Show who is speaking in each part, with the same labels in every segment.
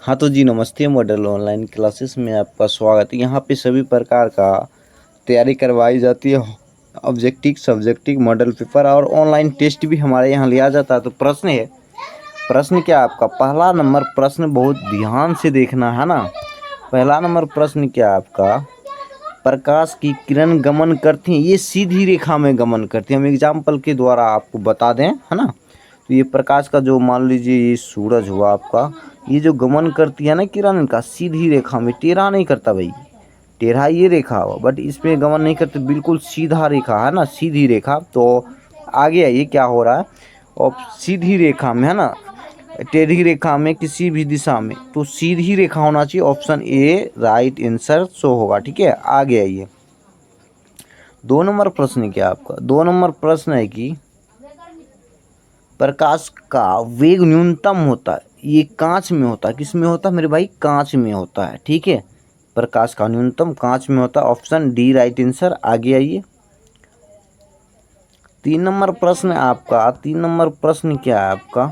Speaker 1: हाँ तो जी नमस्ते, मॉडल ऑनलाइन क्लासेस में आपका स्वागत है। यहाँ पे सभी प्रकार का तैयारी करवाई जाती है। ऑब्जेक्टिव, सब्जेक्टिव, मॉडल पेपर और ऑनलाइन टेस्ट भी हमारे यहाँ लिया जाता है। तो प्रश्न है, प्रश्न क्या आपका पहला नंबर प्रश्न बहुत ध्यान से देखना है ना। पहला नंबर प्रश्न क्या आपका, प्रकाश की किरण गमन करती हैं, ये सीधी रेखा में गमन करती हैं। हम एग्जाम्पल के द्वारा आपको बता दें, है ना। तो ये प्रकाश का जो मान लीजिए ये सूरज हुआ आपका, ये जो गमन करती है ना किरण, इनका सीधी रेखा में, टेढ़ा नहीं करता भाई। टेढ़ा ये रेखा हुआ, बट इसमें गमन नहीं करते, बिल्कुल सीधा रेखा है ना, सीधी रेखा। तो आगे आइए क्या हो रहा है। और सीधी रेखा में है ना, टेढ़ी रेखा में किसी भी दिशा में, तो सीधी रेखा होना चाहिए। Option A right answer show होगा। ठीक है, आगे आइए। 2 नंबर प्रश्न क्या आपका, 2 नंबर प्रश्न है कि प्रकाश का वेग न्यूनतम होता है, ये कांच में होता है। किस में होता है मेरे भाई, कांच में होता है। ठीक है, प्रकाश का न्यूनतम कांच में होता है। Option D right answer. आगे आइए। 3 नंबर प्रश्न आपका, 3 नंबर प्रश्न क्या है आपका,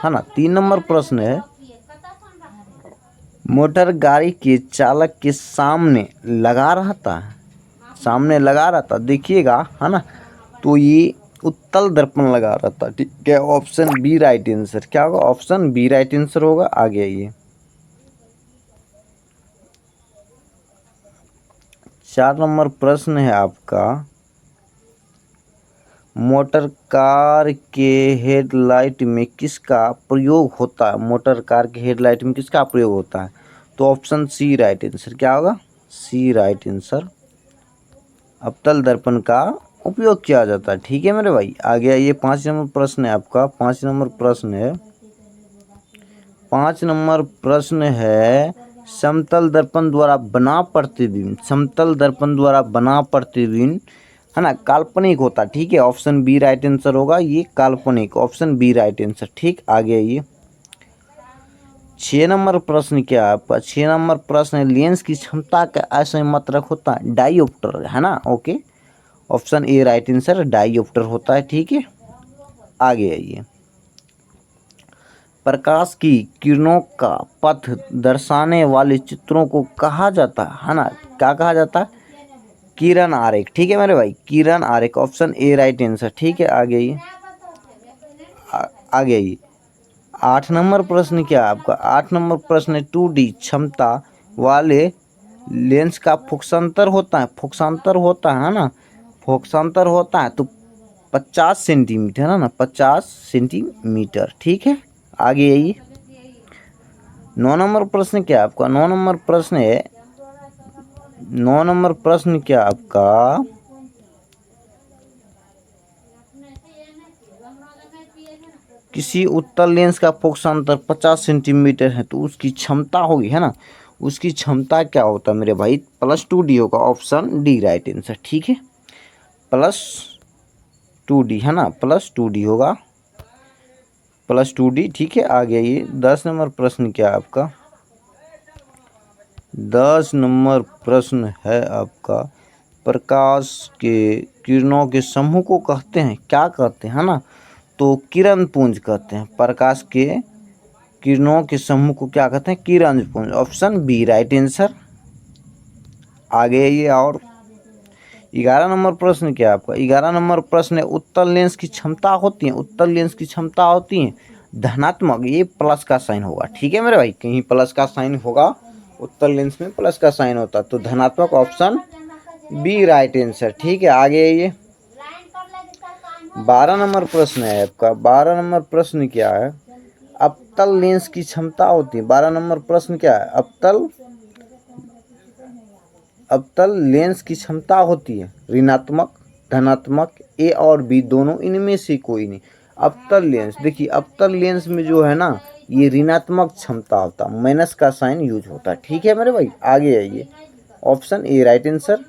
Speaker 1: है ना। 3 नंबर प्रश्न है, मोटर गाड़ी के चालक के सामने लगा रहता है, सामने लगा रहता, देखिएगा है ना। तो ये उत्तल दर्पण लगा रहता। ठीक है, ऑप्शन बी राइट आंसर। क्या होगा, ऑप्शन बी राइट आंसर होगा। आगे आइए। 4 नंबर प्रश्न है आपका, मोटर कार के हेडलाइट में किसका प्रयोग होता है, मोटर कार के हेडलाइट में किसका प्रयोग होता है। तो ऑप्शन सी राइट आंसर। क्या होगा, सी राइट आंसर। अवतल दर्पण का उपयोग किया जाता है। ठीक है मेरे भाई, आगे आइए। 5 नंबर प्रश्न है आपका, 5 नंबर प्रश्न है, 5 नंबर प्रश्न है, समतल दर्पण द्वारा बना प्रतिबिंब, समतल दर्पण द्वारा बना प्रतिबिंब है ना, काल्पनिक होता। ठीक है, ऑप्शन बी राइट आंसर होगा। ये काल्पनिक, ऑप्शन बी राइट आंसर। ठीक, आगे आइए। 6 नंबर प्रश्न क्या है आपका, 6 नंबर प्रश्न है, लेंस की क्षमता का असममात्रक होता है डायोप्टर, है ना। Okay, option A right answer, dioptre होता है। ठीक है, आगे आइए। प्रकाश की किरणों का पथ दर्शाने वाले चित्रों को कहा जाता है ना, क्या कहा जाता है, किरण आरेख। ठीक है मेरे भाई, किरण आरेख, ऑप्शन ए राइट आंसर। ठीक है, आगे आइए। आगे आइए। 8 नंबर प्रश्न क्या है आपका, 8 नंबर प्रश्न है, 2D क्षमता वाले लेंस का फोकसांतर होता है, फोकसांतर होता है ना, फोकसांतर होता है तो 50 सेंटीमीटर है ना, 50 सेंटीमीटर। ठीक है, आगे आइए। 9 नंबर प्रश्न क्या आपका, 9 नंबर प्रश्न है, 9 नंबर प्रश्न क्या आपका, किसी उत्तल लेंस का फोकसांतर 50 सेंटीमीटर है तो उसकी क्षमता होगी, है ना, उसकी क्षमता क्या होता है मेरे भाई, +2D होगा। Option D right answer. ठीक है, +2D है ना, +2D होगा, +2D। ठीक है, आगे आइए। 10 नंबर प्रश्न क्या है आपका, 10 नंबर प्रश्न है आपका, प्रकाश के किरणों के समूह को कहते हैं, क्या कहते हैं, है ना। तो किरण पुंज कहते हैं, प्रकाश के किरणों के समूह को क्या कहते हैं, Kiran Punj. Option B right answer. आगे आइए। और 11 नंबर प्रश्न क्या है आपका, 11 नंबर प्रश्न है, उत्तल लेंस की क्षमता होती है, उत्तल लेंस की क्षमता होती है धनात्मक, ये प्लस का साइन होगा। ठीक है मेरे भाई, कहीं प्लस का साइन होगा, उत्तल लेंस में प्लस का साइन होता है तो धनात्मक, ऑप्शन बी राइट आंसर। ठीक है, आगे आइए। 12 नंबर प्रश्न है आपका, 12 नंबर प्रश्न क्या है, अवतल लेंस की क्षमता होती है, 12 नंबर प्रश्न क्या है, अवतल, अवतल लेंस की क्षमता होती है ऋणात्मक, धनात्मक, ए और बी दोनों, इनमें से कोई नहीं। अवतल लेंस, देखिए अवतल लेंस में जो है ना, ये ऋणात्मक क्षमता होता है, माइनस का साइन यूज होता है। ठीक है मेरे भाई, आगे आइए। Option A right answer.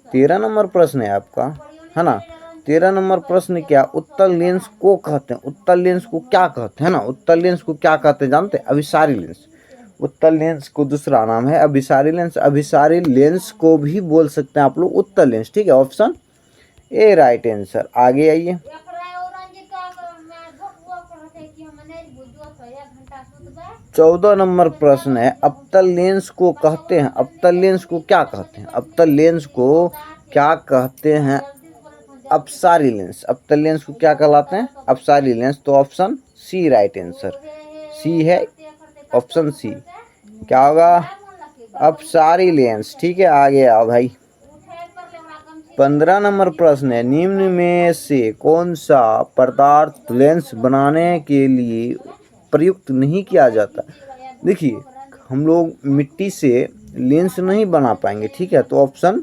Speaker 1: 13 number प्रश्न है आपका, है ना। 13 नंबर प्रश्न क्या, उत्तल लेंस को कहते हैं, उत्तल लेंस को क्या कहते हैं ना, उत्तल लेंस को क्या कहते हैं जानते हैं, अभिसारी लेंस। उत्तल लेंस को दूसरा नाम है अभिसारी लेंस, अभिसारी लेंस को भी बोल सकते हैं आप लोग उत्तल लेंस। ठीक है, ऑप्शन ए राइट आंसर। आगे आइए। 14 नंबर प्रश्न है, अवतल लेंस को कहते हैं, अवतल लेंस को क्या कहते हैं? अवतल लेंस को क्या कहते हैं? अपसारी लेंस। अवतल लेंस को क्या कहलाते हैं? अपसारी लेंस। तो ऑप्शन सी राइट आंसर, सी है ऑप्शन सी। क्या होगा? अपसारी लेंस। ठीक है, आगे आओ भाई। 15 नंबर प्रश्न है, निम्न में से कौन सा पदार्थ लेंस बनाने के लिए प्रयुक्त नहीं किया जाता? देखिए, हम लोग मिट्टी से लेंस नहीं बना पाएंगे, ठीक है, तो ऑप्शन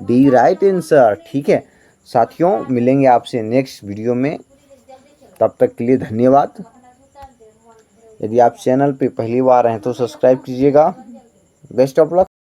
Speaker 1: डी राइट आंसर। ठीक है साथियों, मिलेंगे आपसे नेक्स्ट वीडियो में, तब तक के लिए धन्यवाद। यदि आप चैनल पे पहली बार हैं तो सब्सक्राइब कीजिएगा। Best of luck.